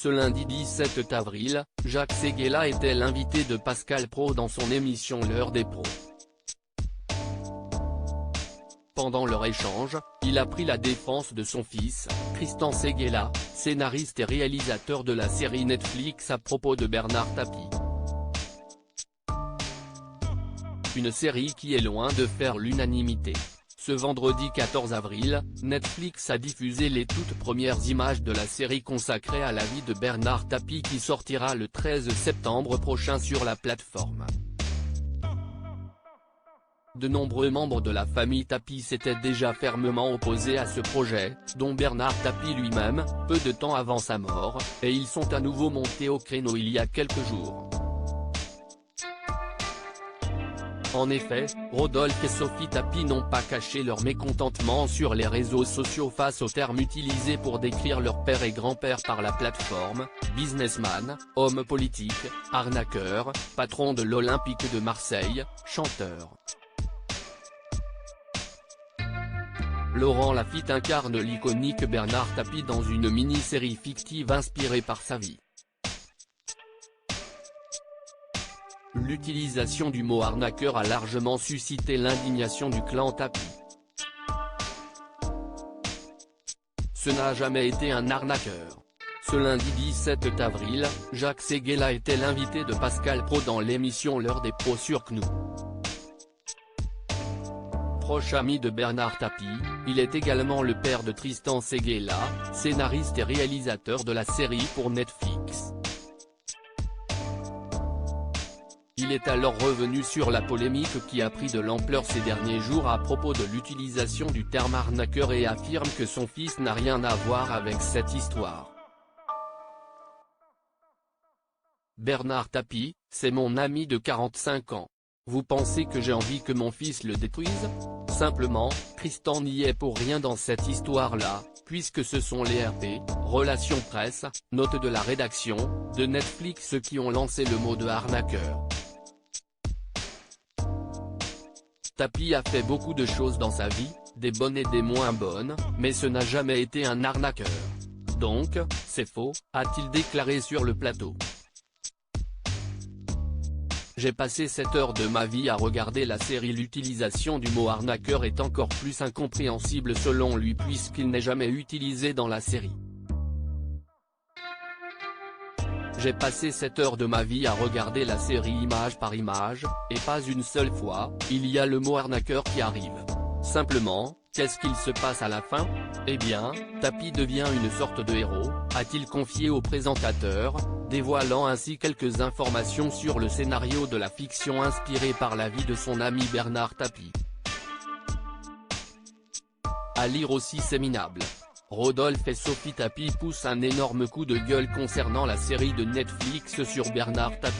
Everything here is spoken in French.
Ce lundi 17 avril, Jacques Séguéla était l'invité de Pascal Praud dans son émission L'heure des pros. Pendant leur échange, il a pris la défense de son fils, Tristan Séguéla, scénariste et réalisateur de la série Netflix à propos de Bernard Tapie. Une série qui est loin de faire l'unanimité. Ce vendredi 14 avril, Netflix a diffusé les toutes premières images de la série consacrée à la vie de Bernard Tapie qui sortira le 13 septembre prochain sur la plateforme. De nombreux membres de la famille Tapie s'étaient déjà fermement opposés à ce projet, dont Bernard Tapie lui-même, peu de temps avant sa mort, et ils sont à nouveau montés au créneau il y a quelques jours. En effet, Rodolphe et Sophie Tapie n'ont pas caché leur mécontentement sur les réseaux sociaux face aux termes utilisés pour décrire leur père et grand-père par la plateforme: businessman, homme politique, arnaqueur, patron de l'Olympique de Marseille, chanteur. Laurent Lafitte incarne l'iconique Bernard Tapie dans une mini-série fictive inspirée par sa vie. L'utilisation du mot arnaqueur a largement suscité l'indignation du clan Tapie. Ce n'a jamais été un arnaqueur. Ce lundi 17 avril, Jacques Séguéla était l'invité de Pascal Praud dans l'émission L'heure des pros sur CNU. Proche ami de Bernard Tapie, il est également le père de Tristan Séguéla, scénariste et réalisateur de la série pour Netflix. Il est alors revenu sur la polémique qui a pris de l'ampleur ces derniers jours à propos de l'utilisation du terme arnaqueur et affirme que son fils n'a rien à voir avec cette histoire. Bernard Tapie, c'est mon ami de 45 ans. Vous pensez que j'ai envie que mon fils le détruise? Simplement, Tristan n'y est pour rien dans cette histoire-là, puisque ce sont les RP, relations presse, notes de la rédaction, de Netflix qui ont lancé le mot de arnaqueur. Tapie a fait beaucoup de choses dans sa vie, des bonnes et des moins bonnes, mais ce n'a jamais été un arnaqueur. Donc, c'est faux, a-t-il déclaré sur le plateau. J'ai passé 7 heures de ma vie à regarder la série. L'utilisation du mot arnaqueur est encore plus incompréhensible selon lui puisqu'il n'est jamais utilisé dans la série. J'ai passé 7 heures de ma vie à regarder la série image par image, et pas une seule fois, il y a le mot arnaqueur qui arrive. Simplement, qu'est-ce qu'il se passe à la fin? Eh bien, Tapie devient une sorte de héros, a-t-il confié au présentateur, dévoilant ainsi quelques informations sur le scénario de la fiction inspirée par la vie de son ami Bernard Tapie. À lire aussi c'est minable. Rodolphe et Sophie Tapie poussent un énorme coup de gueule concernant la série de Netflix sur Bernard Tapie.